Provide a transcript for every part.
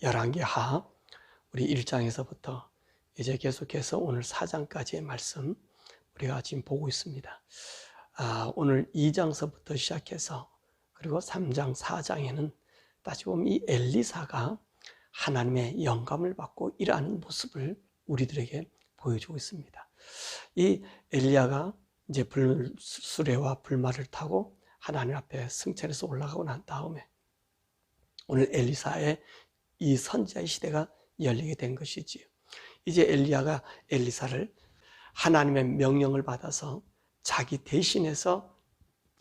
열왕기하 우리 1장에서부터 이제 계속해서 오늘 4장까지의 말씀 우리가 지금 보고 있습니다. 오늘 2장서부터 시작해서 그리고 3장, 4장에는 다시 보면 이 엘리사가 하나님의 영감을 받고 일하는 모습을 우리들에게 보여주고 있습니다. 이 엘리야가 이제 수레와 불말을 타고 하나님 앞에 승천해서 올라가고 난 다음에 오늘 엘리사의 이 선지자의 시대가 열리게 된 것이지요. 이제 엘리야가 엘리사를 하나님의 명령을 받아서 자기 대신해서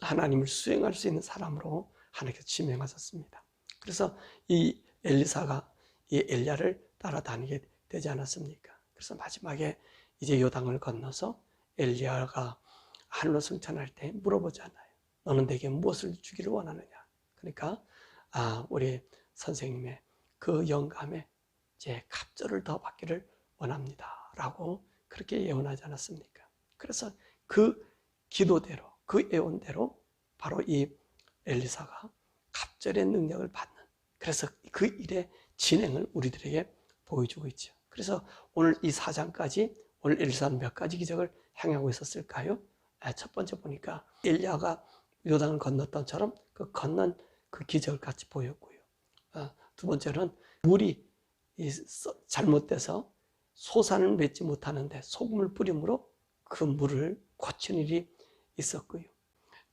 하나님을 수행할 수 있는 사람으로 하나님께서 지명하셨습니다. 그래서 이 엘리사가 이 엘리야를 따라다니게 되지 않았습니까? 그래서 마지막에 이제 요단을 건너서 엘리야가 하늘로 승천할 때 물어보잖아요. 너는 내게 무엇을 주기를 원하느냐? 그러니까 우리 선생님의 그 영감에 이제 갑절을 더 받기를 원합니다 라고 그렇게 예언하지 않았습니까? 그래서 그 기도대로, 그 예언대로 바로 이 엘리사가 갑절의 능력을 받는, 그래서 그 일의 진행을 우리들에게 보여주고 있죠. 그래서 오늘 이 4장까지 오늘 엘리사는 몇 가지 기적을 행하고 있었을까요? 첫 번째 보니까 엘리야가 요단을 건넜던처럼 그 건넌 그 기적을 같이 보였고요. 두 번째는 물이 잘못돼서 소산을 맺지 못하는데 소금을 뿌림으로 그 물을 고친 일이 있었고요.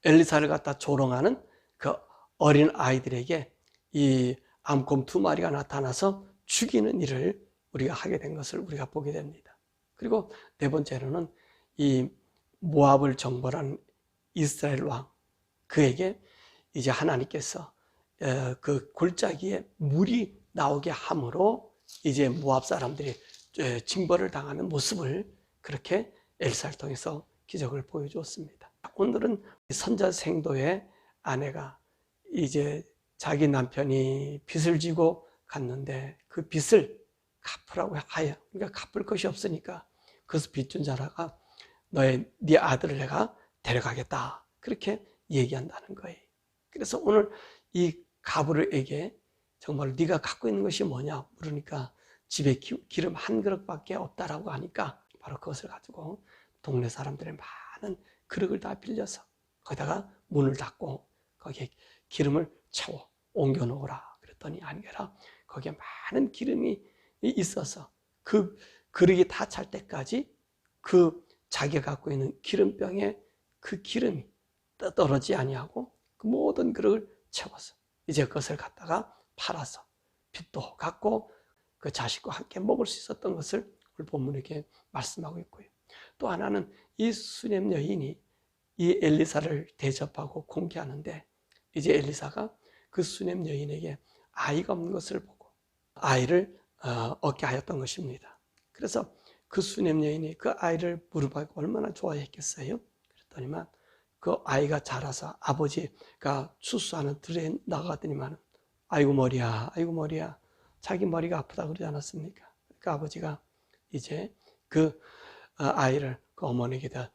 엘리사를 갖다 조롱하는 그 어린 아이들에게 이 암곰 2마리가 나타나서 죽이는 일을 우리가 하게 된 것을 우리가 보게 됩니다. 그리고 네 번째로는 이 모압을 정벌한 이스라엘 왕, 그에게 이제 하나님께서 그 골짜기에 물이 나오게 함으로 이제 모압 사람들이 징벌을 당하는 모습을 그렇게 엘리사를 통해서 기적을 보여주었습니다. 오늘은 선자 생도의 아내가 이제 자기 남편이 빚을 지고 갔는데 그 빚을 갚으라고 하여, 그러니까 갚을 것이 없으니까 그래서 빚준 자라가 네 아들을 내가 데려가겠다 그렇게 얘기한다는 거예요. 그래서 오늘 이 가브르에게 정말 네가 갖고 있는 것이 뭐냐 물으니까 집에 기름 한 그릇밖에 없다라고 하니까 바로 그것을 가지고 동네 사람들의 많은 그릇을 다 빌려서 거기다가 문을 닫고 거기에 기름을 채워 옮겨 놓으라 그랬더니 아니라 거기에 많은 기름이 있어서 그 그릇이 다 찰 때까지 그 자기가 갖고 있는 기름병에 그 기름이 떨어지지 아니하고 그 모든 그릇을 채워서 이제 그것을 갖다가 팔아서 빚도 갚고 그 자식과 함께 먹을 수 있었던 것을 오늘 본문에 이렇게 말씀하고 있고요. 또 하나는 이 수넴 여인이 이 엘리사를 대접하고 공개하는데 이제 엘리사가 그 수넴 여인에게 아이가 없는 것을 보고 아이를 얻게 하였던 것입니다. 그래서 그 수넴 여인이 그 아이를 무릎하고 얼마나 좋아했겠어요? 그랬더니만 그 아이가 자라서 아버지가 추수하는 들에 나가더니만 아이고 머리야, 아이고 머리야, 자기 머리가 아프다 그러지 않았습니까? 그러니까 아버지가 이제 그 아이를 그 어머니에게다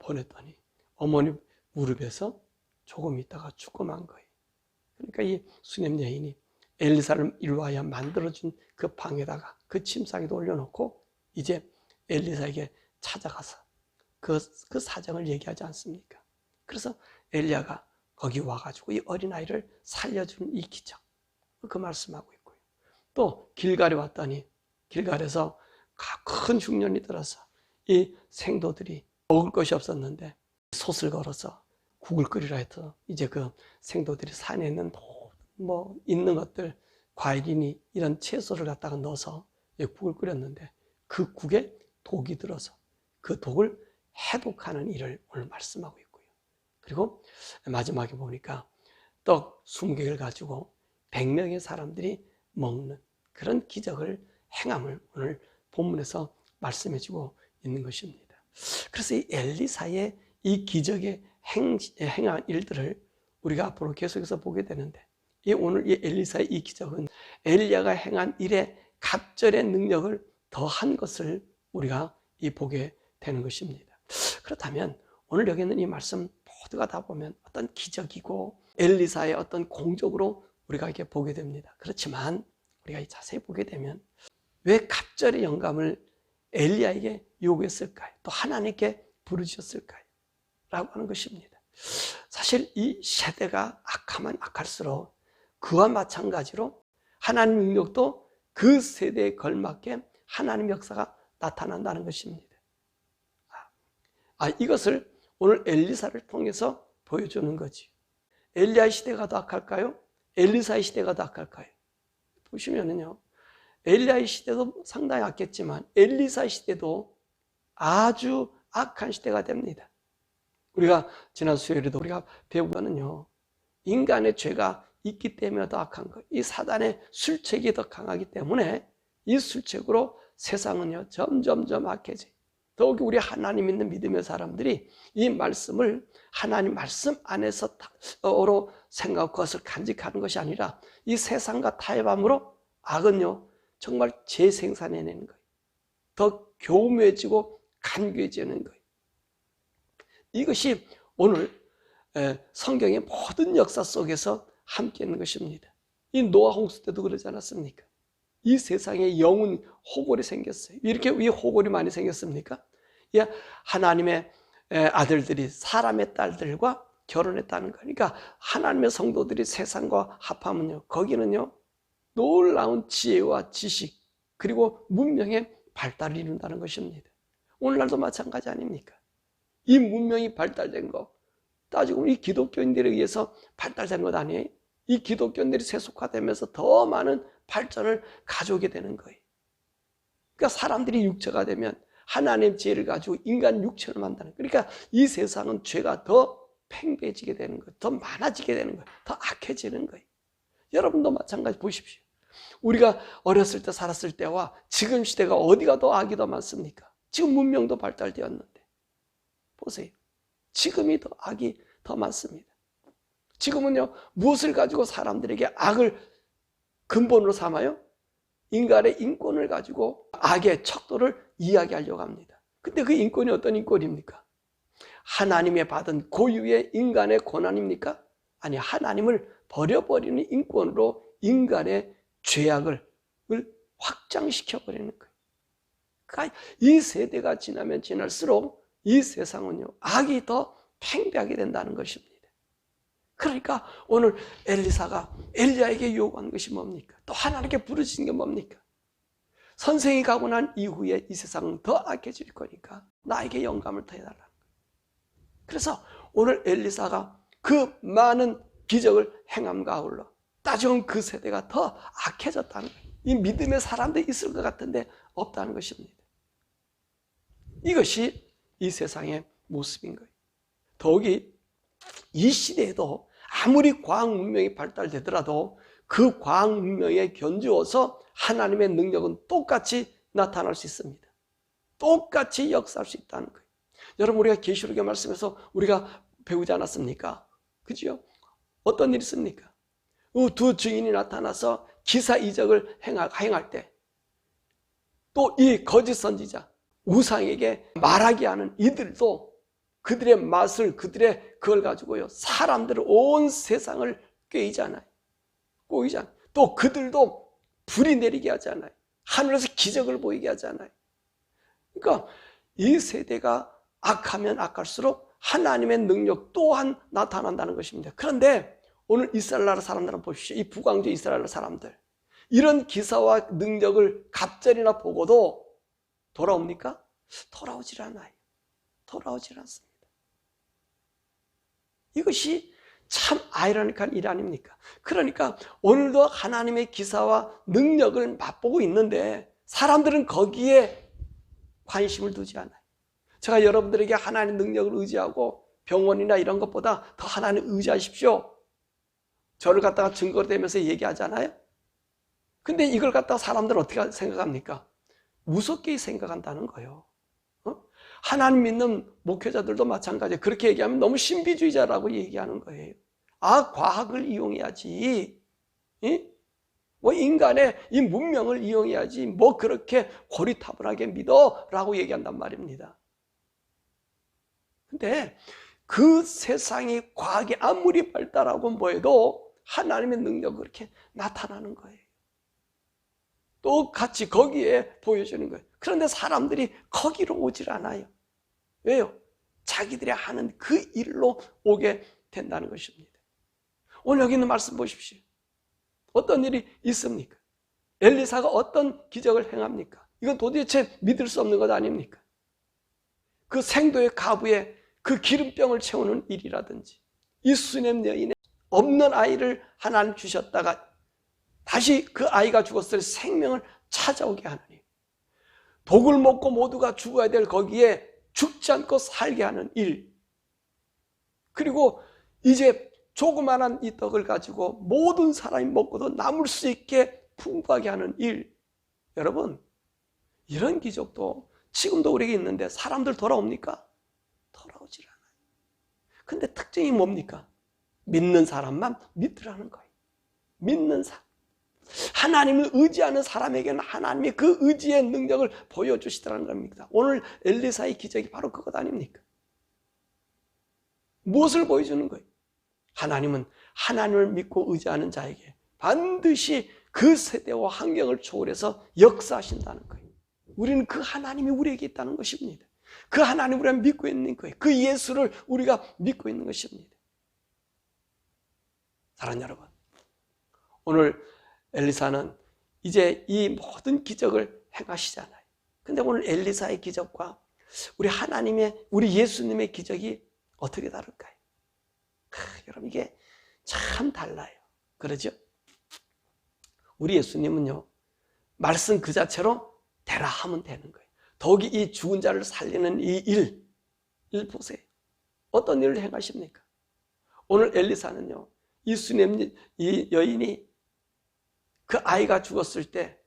보냈더니 어머니 무릎에서 조금 있다가 죽고 만 거예요. 그러니까 이 수넴 여인이 엘리사를 일로하여 만들어준 그 방에다가 그 침상에도 올려놓고 이제 엘리사에게 찾아가서 그 사정을 얘기하지 않습니까? 그래서 엘리야가 거기 와가지고 이 어린아이를 살려주는 이 기적, 그 말씀하고 있고요. 또 길갈에 왔더니 길갈에서 큰 흉년이 들어서 이 생도들이 먹을 것이 없었는데 솥을 걸어서 국을 끓이라 해서 이제 그 생도들이 산에 있는 뭐 있는 것들 과일이니 이런 채소를 갖다가 넣어서 국을 끓였는데 그 국에 독이 들어서 그 독을 해독하는 일을 오늘 말씀하고 있고요. 그리고 마지막에 보니까 떡 20개를 가지고 100명의 사람들이 먹는 그런 기적을 행함을 오늘 본문에서 말씀해주고 있는 것입니다. 그래서 이 엘리사의 이 기적에 행한 일들을 우리가 앞으로 계속해서 보게 되는데 오늘 이 엘리사의 이 기적은 엘리야가 행한 일의 갑절의 능력을 더한 것을 우리가 보게 되는 것입니다. 그렇다면 오늘 여기 있는 이 말씀 모두가 다 보면 어떤 기적이고 엘리사의 어떤 공적으로 우리가 이렇게 보게 됩니다. 그렇지만 우리가 자세히 보게 되면 왜 갑절의 영감을 엘리야에게 요구했을까요? 또 하나님께 부르셨을까요? 라고 하는 것입니다. 사실 이 세대가 악하면 악할수록 그와 마찬가지로 하나님 능력도 그 세대에 걸맞게 하나님 역사가 나타난다는 것입니다. 이것을 오늘 엘리사를 통해서 보여주는 거지. 엘리야의 시대가 더 악할까요? 엘리사의 시대가 더 악할까요? 보시면은요, 엘리야의 시대도 상당히 악했지만 엘리사의 시대도 아주 악한 시대가 됩니다. 우리가 지난 수요일에도 우리가 배우면은요, 인간의 죄가 있기 때문에 더 악한 거예요. 이 사단의 술책이 더 강하기 때문에 이 술책으로 세상은요 점점점 악해져요. 더욱이 우리 하나님 있는 믿음의 사람들이 이 말씀을 하나님 말씀 안에서로 생각하고 그것을 간직하는 것이 아니라 이 세상과 타협함으로 악은요 정말 재생산해내는 거예요. 더 교묘해지고 간교해지는 거예요. 이것이 오늘 성경의 모든 역사 속에서 함께 있는 것입니다. 이 노아 홍수 때도 그러지 않았습니까? 이 세상에 영혼 호골이 생겼어요. 이렇게 왜 호골이 많이 생겼습니까? 하나님의 아들들이 사람의 딸들과 결혼했다는 거니까 하나님의 성도들이 세상과 합하면요 거기는요 놀라운 지혜와 지식 그리고 문명의 발달을 이룬다는 것입니다. 오늘날도 마찬가지 아닙니까? 이 문명이 발달된 거 따지고 이 기독교인들에 의해서 발달된 것 아니에요? 이 기독교인들이 세속화되면서 더 많은 발전을 가져오게 되는 거예요. 그러니까 사람들이 육체가 되면 하나님의 지혜를 가지고 인간 육체를 만드는 거예요. 그러니까 이 세상은 죄가 더 팽배해지게 되는 거예요. 더 많아지게 되는 거예요. 더 악해지는 거예요. 여러분도 마찬가지 보십시오. 우리가 어렸을 때 살았을 때와 지금 시대가 어디가 더 악이 더 많습니까? 지금 문명도 발달되었는데 보세요. 지금이 더 악이 더 많습니다. 지금은요 무엇을 가지고 사람들에게 악을 근본으로 삼아요? 인간의 인권을 가지고 악의 척도를 이야기하려고 합니다. 근데 그 인권이 어떤 인권입니까? 하나님의 받은 고유의 인간의 권한입니까? 아니, 하나님을 버려버리는 인권으로 인간의 죄악을 확장시켜버리는 거예요. 그러니까 이 세대가 지나면 지날수록 이 세상은요 악이 더 팽배하게 된다는 것입니다. 그러니까 오늘 엘리사가 엘리야에게 요구한 것이 뭡니까? 또 하나님께 부르신 게 뭡니까? 선생이 가고 난 이후에 이 세상은 더 악해질 거니까 나에게 영감을 더해달라는 거예요. 그래서 오늘 엘리사가 그 많은 기적을 행함과 아울러 따지면 그 세대가 더 악해졌다는 거예요. 이 믿음의 사람들이 있을 것 같은데 없다는 것입니다. 이것이 이 세상의 모습인 거예요. 더욱이 이 시대에도 아무리 과학 문명이 발달되더라도 그 과학 문명에 견주어서 하나님의 능력은 똑같이 나타날 수 있습니다. 똑같이 역사할 수 있다는 거예요. 여러분 우리가 계시록의 말씀에서 우리가 배우지 않았습니까? 그죠? 어떤 일이 있습니까? 두 증인이 나타나서 기사 이적을 행할 때 또 이 거짓 선지자 우상에게 말하게 하는 이들도 그들의 맛을 그들의 그걸 가지고요 사람들을 온 세상을 꿰이잖아요. 꼬이잖아요. 또 그들도 불이 내리게 하잖아요. 하늘에서 기적을 보이게 하잖아요. 그러니까 이 세대가 악하면 악할수록 하나님의 능력 또한 나타난다는 것입니다. 그런데 오늘 이스라엘 나라 사람들은 보십시오. 이 북왕조 이스라엘 사람들 이런 기사와 능력을 갑절이나 보고도 돌아옵니까? 돌아오질 않아요. 돌아오질 않습니다. 이것이 참 아이러니한 일 아닙니까? 그러니까 오늘도 하나님의 기사와 능력을 맛보고 있는데 사람들은 거기에 관심을 두지 않아요. 제가 여러분들에게 하나님의 능력을 의지하고 병원이나 이런 것보다 더 하나님 의지하십시오. 저를 갖다가 증거로 대면서 얘기하잖아요. 근데 이걸 갖다가 사람들은 어떻게 생각합니까? 무섭게 생각한다는 거예요. 하나님 믿는 목회자들도 마찬가지예요. 그렇게 얘기하면 너무 신비주의자라고 얘기하는 거예요. 과학을 이용해야지. 뭐 인간의 이 문명을 이용해야지. 뭐 그렇게 고리타분하게 믿어라고 얘기한단 말입니다. 근데 그 세상이 과학이 아무리 발달하고 뭐해도 하나님의 능력이 그렇게 나타나는 거예요. 똑같이 거기에 보여주는 거예요. 그런데 사람들이 거기로 오질 않아요. 왜요? 자기들이 하는 그 일로 오게 된다는 것입니다. 오늘 여기 있는 말씀 보십시오. 어떤 일이 있습니까? 엘리사가 어떤 기적을 행합니까? 이건 도대체 믿을 수 없는 것 아닙니까? 그 생도의 가부에 그 기름병을 채우는 일이라든지, 이 수넴 여인의 없는 아이를 하나님 주셨다가 다시 그 아이가 죽었을 때 생명을 찾아오게 하는 일, 독을 먹고 모두가 죽어야 될 거기에 죽지 않고 살게 하는 일, 그리고 이제 조그만한 이 떡을 가지고 모든 사람이 먹고도 남을 수 있게 풍부하게 하는 일. 여러분, 이런 기적도 지금도 우리에게 있는데 사람들 돌아옵니까? 돌아오질 않아요. 근데 특징이 뭡니까? 믿는 사람만 믿으라는 거예요. 믿는 사람. 하나님을 의지하는 사람에게는 하나님이 그 의지의 능력을 보여주시더라는 겁니다. 오늘 엘리사의 기적이 바로 그것 아닙니까? 무엇을 보여주는 거예요? 하나님은 하나님을 믿고 의지하는 자에게 반드시 그 세대와 환경을 초월해서 역사하신다는 거예요. 우리는 그 하나님이 우리에게 있다는 것입니다. 그 하나님을 우리가 믿고 있는 거예요. 그 예수를 우리가 믿고 있는 것입니다. 사랑하는 여러분, 오늘 엘리사는 이제 이 모든 기적을 행하시잖아요. 근데 오늘 엘리사의 기적과 우리 하나님의, 우리 예수님의 기적이 어떻게 다를까요? 여러분, 이게 참 달라요. 그러죠? 우리 예수님은요, 말씀 그 자체로 되라 하면 되는 거예요. 더욱이 이 죽은 자를 살리는 이 일 보세요. 어떤 일을 행하십니까? 오늘 엘리사는요, 이 수넴 이 여인이 그 아이가 죽었을 때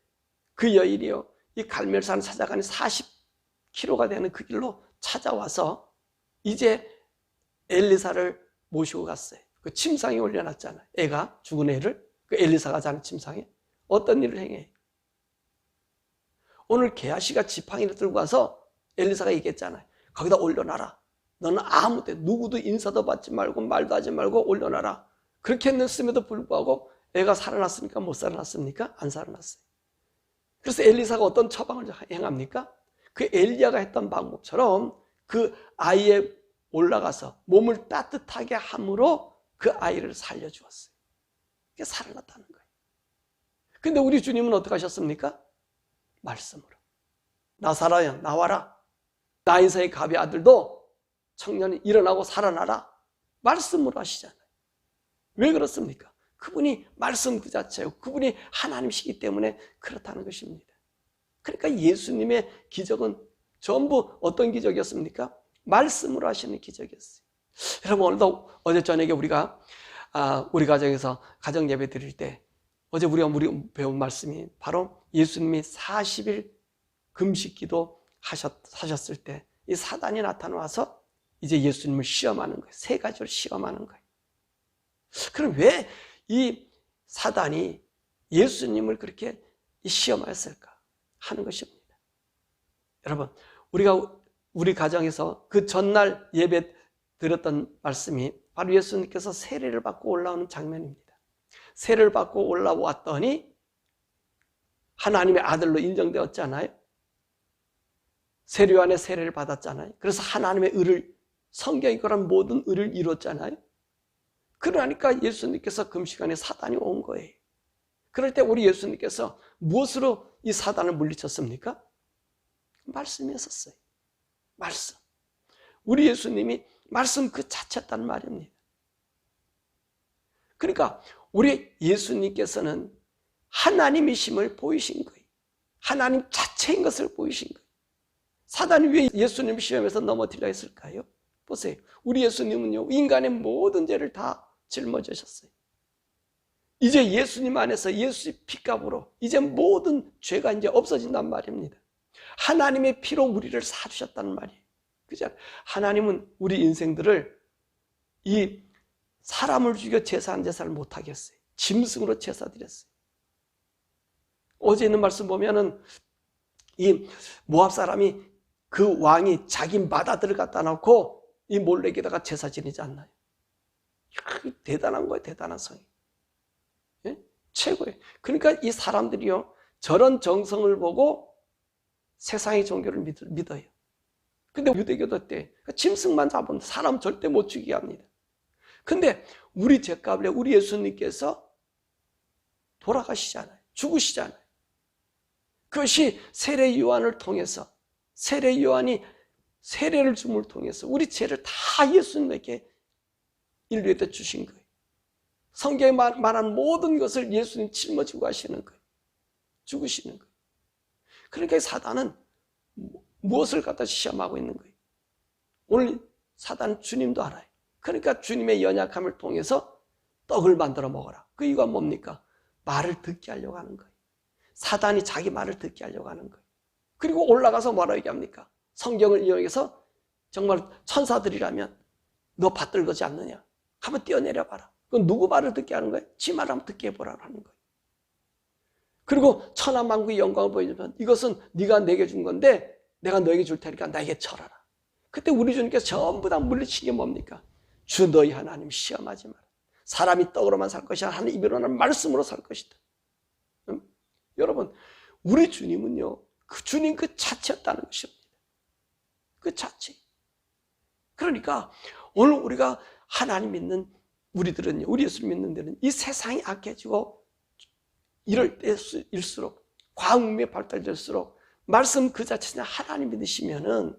그 여인이요, 이 갈멜산 찾아가는 40km가 되는 그 길로 찾아와서 이제 엘리사를 모시고 갔어요. 그 침상에 올려놨잖아요. 애가, 죽은 애를, 그 엘리사가 자는 침상에. 어떤 일을 행해? 오늘 게하시가 지팡이를 들고 가서 엘리사가 얘기했잖아요. 거기다 올려놔라. 너는 아무 때 누구도 인사도 받지 말고 말도 하지 말고 올려놔라. 그렇게 했음에도 불구하고 애가 살아났습니까? 못 살아났습니까? 안 살아났어요. 그래서 엘리사가 어떤 처방을 행합니까? 그 엘리야가 했던 방법처럼 그 아이에 올라가서 몸을 따뜻하게 함으로 그 아이를 살려주었어요. 그게 살아났다는 거예요. 근데 우리 주님은 어떻게 하셨습니까? 말씀으로. 나사로야, 나와라. 나인사의 갑의 아들도 청년이 일어나고 살아나라. 말씀으로 하시잖아요. 왜 그렇습니까? 그분이 말씀 그 자체예요. 그분이 하나님이시기 때문에 그렇다는 것입니다. 그러니까 예수님의 기적은 전부 어떤 기적이었습니까? 말씀으로 하시는 기적이었어요. 여러분, 오늘도 어제 저녁에 우리가 우리 가정에서 가정 예배 드릴 때 어제 우리가 배운 말씀이 바로 예수님이 40일 금식기도 하셨을 때 이 사단이 나타나서 이제 예수님을 시험하는 거예요. 세 가지로 시험하는 거예요. 그럼 왜 이 사단이 예수님을 그렇게 시험하였을까 하는 것입니다. 여러분, 우리 가정에서 그 전날 예배 드렸던 말씀이 바로 예수님께서 세례를 받고 올라오는 장면입니다. 세례를 받고 올라왔더니 하나님의 아들로 인정되었잖아요. 세례요한의 세례를 받았잖아요. 그래서 하나님의 의를, 성경이 그런 모든 의를 이뤘잖아요. 그러니까 예수님께서 금시간에 사단이 온 거예요. 그럴 때 우리 예수님께서 무엇으로 이 사단을 물리쳤습니까? 말씀이었어요. 말씀. 우리 예수님이 말씀 그 자체였단 말입니다. 그러니까 우리 예수님께서는 하나님이심을 보이신 거예요. 하나님 자체인 것을 보이신 거예요. 사단이 왜 예수님 시험에서 넘어뜨려 했을까요? 보세요. 우리 예수님은요, 인간의 모든 죄를 다 짊어지셨어요. 이제 예수님 안에서 예수의 피값으로 이제 모든 죄가 이제 없어진단 말입니다. 하나님의 피로 우리를 사주셨다는 말이에요. 그죠? 하나님은 우리 인생들을 이 사람을 죽여 제사한 제사를 못하게 했어요. 짐승으로 제사 드렸어요. 어제 있는 말씀 보면은 이 모압 사람이 그 왕이 자기 맏아들을 갖다 놓고 이 몰렉에다가 제사 지내지 않나요? 대단한 거예요. 대단한 성이. 예? 최고예요. 그러니까 이 사람들이요, 저런 정성을 보고 세상의 종교를 믿어요. 근데 유대교도 때 짐승만 잡으면 사람 절대 못 죽이게 합니다. 근데 우리 죗값에 우리 예수님께서 돌아가시잖아요. 죽으시잖아요. 그것이 세례 요한을 통해서, 세례 요한이 세례를 줌을 통해서 우리 죄를 다 예수님에게 인류에게 주신 거예요. 성경에 말한 모든 것을 예수님 짊어지고 가시는 거예요. 죽으시는 거예요. 그러니까 사단은 무엇을 갖다 시험하고 있는 거예요? 오늘 사단은 주님도 알아요. 그러니까 주님의 연약함을 통해서 떡을 만들어 먹어라. 그 이유가 뭡니까? 말을 듣게 하려고 하는 거예요. 사단이 자기 말을 듣게 하려고 하는 거예요. 그리고 올라가서 뭐라고 얘기합니까? 성경을 이용해서 정말 천사들이라면 너 받들거지 않느냐? 한번 뛰어내려봐라. 그건 누구 말을 듣게 하는 거예요? 지 말을 한번 듣게 해보라고 하는 거예요. 그리고 천하만국의 영광을 보여주면 이것은 네가 내게 준 건데 내가 너에게 줄 테니까 나에게 절하라. 그때 우리 주님께서 전부 다 물리친 게 뭡니까? 주 너희 하나님 시험하지 마라. 사람이 떡으로만 살 것이 아니라 하나님 입으로 나는 말씀으로 살 것이다. 여러분, 우리 주님은요, 그 주님 그 자체였다는 것입니다. 그 자체. 그러니까 오늘 우리가 하나님 믿는 우리들은요, 우리 예수를 믿는 데는 이 세상이 악해지고 이럴 때일수록 과학문명이 발달될수록 말씀 그 자체는 하나님 믿으시면은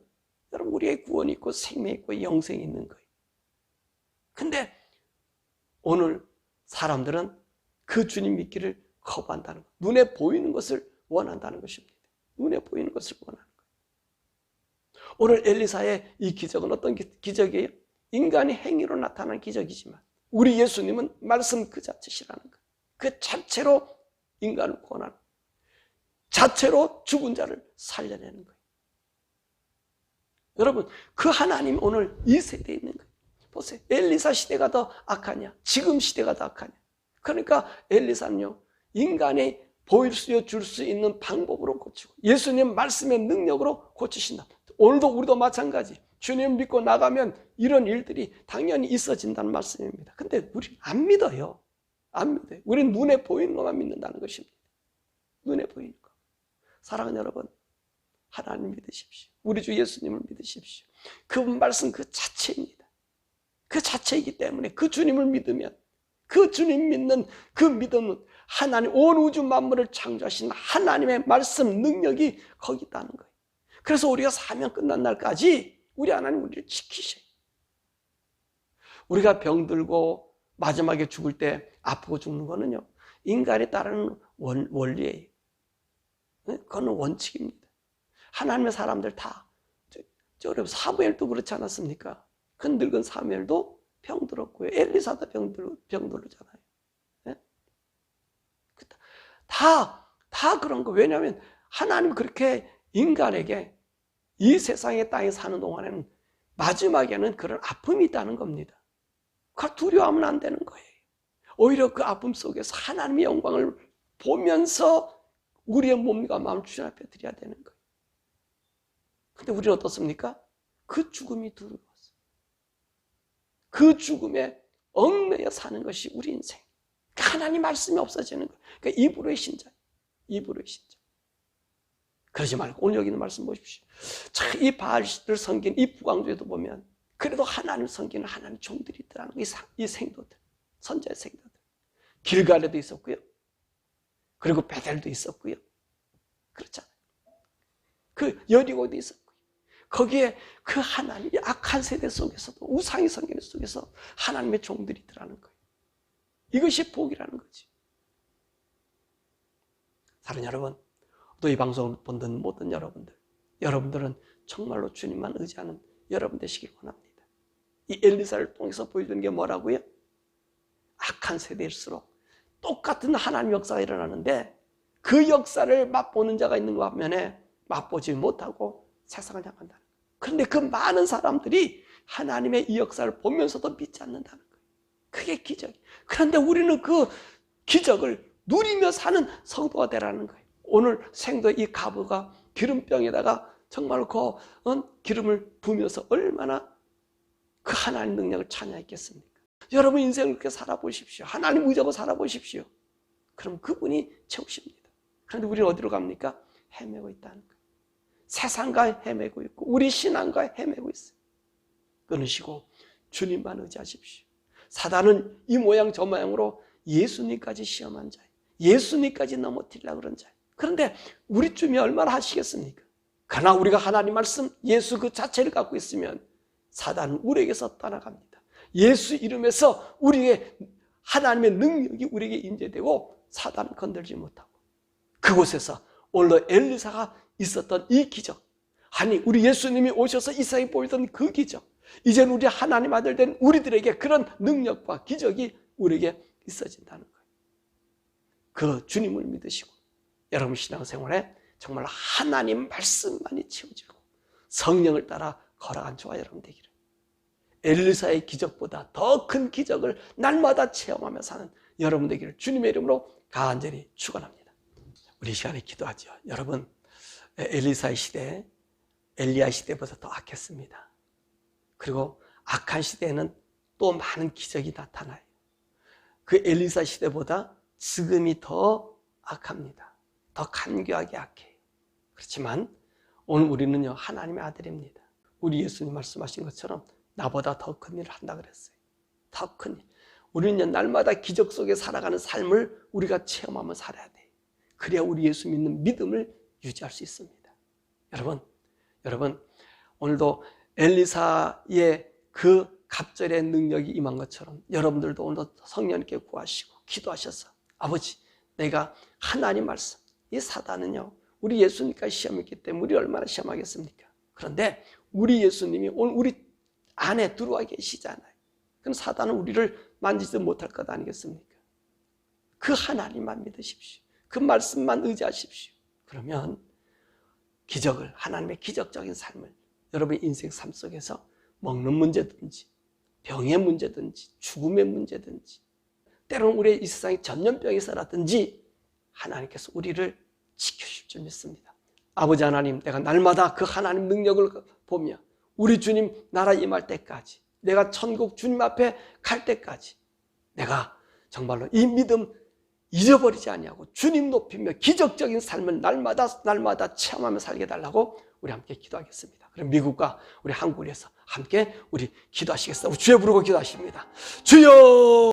여러분 우리의 구원이 있고 생명이 있고 영생이 있는 거예요. 근데 오늘 사람들은 그 주님 믿기를 거부한다는 것. 눈에 보이는 것을 원한다는 것입니다. 눈에 보이는 것을 원하는 거예요. 오늘 엘리사의 이 기적은 어떤 기적이에요? 인간의 행위로 나타난 기적이지만 우리 예수님은 말씀 그 자체시라는 거예요. 그 자체로 인간을 구원하는 거예요. 자체로 죽은 자를 살려내는 거예요. 여러분, 그 하나님 오늘 이 세대에 있는 거예요. 보세요. 엘리사 시대가 더 악하냐? 지금 시대가 더 악하냐? 그러니까 엘리사는요, 인간이 보일 수, 줄 수 있는 방법으로 고치고 예수님 말씀의 능력으로 고치신다. 오늘도 우리도 마찬가지. 주님 믿고 나가면 이런 일들이 당연히 있어진다는 말씀입니다. 근데 우리 안 믿어요. 안 믿어요. 우리는 눈에 보이는 것만 믿는다는 것입니다. 눈에 보이는 것. 사랑하는 여러분, 하나님 믿으십시오. 우리 주 예수님을 믿으십시오. 그 말씀 그 자체입니다. 그 자체이기 때문에 그 주님을 믿으면 그 주님 믿는 그 믿음은 하나님 온 우주 만물을 창조하신 하나님의 말씀 능력이 거기 있다는 거예요. 그래서 우리가 사명 끝난 날까지 우리 하나님 우리를 지키셔요. 우리가 병들고 마지막에 죽을 때 아프고 죽는 거는요, 인간에 따르는 원리예요. 그건 원칙입니다. 하나님의 사람들 다 사무엘도 그렇지 않았습니까? 그 늙은 사무엘도 병들었고요. 엘리사도 병들었잖아요. 네? 다 그런 거. 왜냐하면 하나님 그렇게 인간에게 이 세상의 땅에 사는 동안에는 마지막에는 그런 아픔이 있다는 겁니다. 그걸 두려워하면 안 되는 거예요. 오히려 그 아픔 속에서 하나님의 영광을 보면서 우리의 몸과 마음을 주님 앞에 드려야 되는 거예요. 근데 우리는 어떻습니까? 그 죽음이 두려워서 그 죽음에 얽매여 사는 것이 우리 인생. 하나님 말씀이 없어지는 거예요. 그러니까 입으로의 신자. 입으로의 신자. 그러지 말고 오늘 여기 있는 말씀 보십시오. 참 이 바알을 섬긴 이 북왕조에도 보면 그래도 하나님 섬기는 하나님 종들이 있더라는 거예요. 이 생도들. 선자의 생도들. 길갈에도 있었고요. 그리고 베델도 있었고요. 그렇잖아요. 그 여리고도 있었고요. 거기에 그 하나님, 악한 세대 속에서도 우상의 성경 속에서 하나님의 종들이 있더라는 거예요. 이것이 복이라는 거지. 사랑하는 여러분, 또 이 방송을 보는 모든 여러분들은 정말로 주님만 의지하는 여러분 되시길 원합니다. 이 엘리사를 통해서 보여주는 게 뭐라고요? 악한 세대일수록 똑같은 하나님 역사가 일어나는데 그 역사를 맛보는 자가 있는 반면에 맛보지 못하고 세상을 향한다. 그런데 그 많은 사람들이 하나님의 이 역사를 보면서도 믿지 않는다는 거예요. 그게 기적이에요. 그런데 우리는 그 기적을 누리며 사는 성도가 되라는 거예요. 오늘 생도 이 가부가 기름병에다가 정말 그 기름을 부으면서 얼마나 그 하나님 능력을 찬양했겠습니까? 여러분 인생을 그렇게 살아보십시오. 하나님 의지하고 살아보십시오. 그럼 그분이 채우십니다. 그런데 우리는 어디로 갑니까? 헤매고 있다는 거예요. 세상과 헤매고 있고 우리 신앙과 헤매고 있어요. 끊으시고 주님만 의지하십시오. 사단은 이 모양 저 모양으로 예수님까지 시험한 자예요. 예수님까지 넘어뜨리려고 그런 자예요. 그런데 우리 주님이 얼마나 하시겠습니까? 그러나 우리가 하나님 말씀 예수 그 자체를 갖고 있으면 사단은 우리에게서 떠나갑니다. 예수 이름에서 우리의 하나님의 능력이 우리에게 임재되고 사단은 건들지 못하고, 그곳에서 오늘 엘리사가 있었던 이 기적, 아니 우리 예수님이 오셔서 이 세상에 보이던 그 기적, 이제는 우리 하나님 아들 된 우리들에게 그런 능력과 기적이 우리에게 있어진다는 거예요. 그 주님을 믿으시고 여러분 신앙생활에 정말 하나님 말씀만이 채워지고 성령을 따라 걸어간 저와 여러분 되기를, 엘리사의 기적보다 더 큰 기적을 날마다 체험하며 사는 여러분 되기를 주님의 이름으로 간절히 축원합니다. 우리 시간에 기도하죠. 여러분, 엘리사의 시대, 엘리야 시대보다 더 악했습니다. 그리고 악한 시대에는 또 많은 기적이 나타나요. 그 엘리사 시대보다 지금이 더 악합니다. 더 간교하게 악해요. 그렇지만 오늘 우리는요, 하나님의 아들입니다. 우리 예수님 말씀하신 것처럼 나보다 더 큰 일을 한다 그랬어요. 더 큰 일. 우리는 날마다 기적 속에 살아가는 삶을 우리가 체험하며 살아야 돼요. 그래야 우리 예수 믿는 믿음을 유지할 수 있습니다. 여러분 오늘도 엘리사의 그 갑절의 능력이 임한 것처럼 여러분들도 오늘도 성령님께 구하시고 기도하셔서, 아버지, 내가 하나님 말씀, 이 사단은요 우리 예수님까지 시험했기 때문에 우리 얼마나 시험하겠습니까? 그런데 우리 예수님이 오늘 우리 안에 들어와 계시잖아요. 그럼 사단은 우리를 만지지 못할 것 아니겠습니까? 그 하나님만 믿으십시오. 그 말씀만 의지하십시오. 그러면 기적을, 하나님의 기적적인 삶을 여러분의 인생 삶 속에서 먹는 문제든지 병의 문제든지 죽음의 문제든지 때로는 우리의 이 세상에 전염병에서라든지 하나님께서 우리를 지켜주실 줄 믿습니다. 아버지 하나님, 내가 날마다 그 하나님 능력을 보며 우리 주님 나라 임할 때까지, 내가 천국 주님 앞에 갈 때까지 내가 정말로 이 믿음 잊어버리지 아니하고 주님 높이며 기적적인 삶을 날마다 체험하며 살게 달라고 우리 함께 기도하겠습니다. 그럼 미국과 우리 한국에서 함께 우리 기도하시겠습니다. 주여 부르고 기도하십니다. 주여!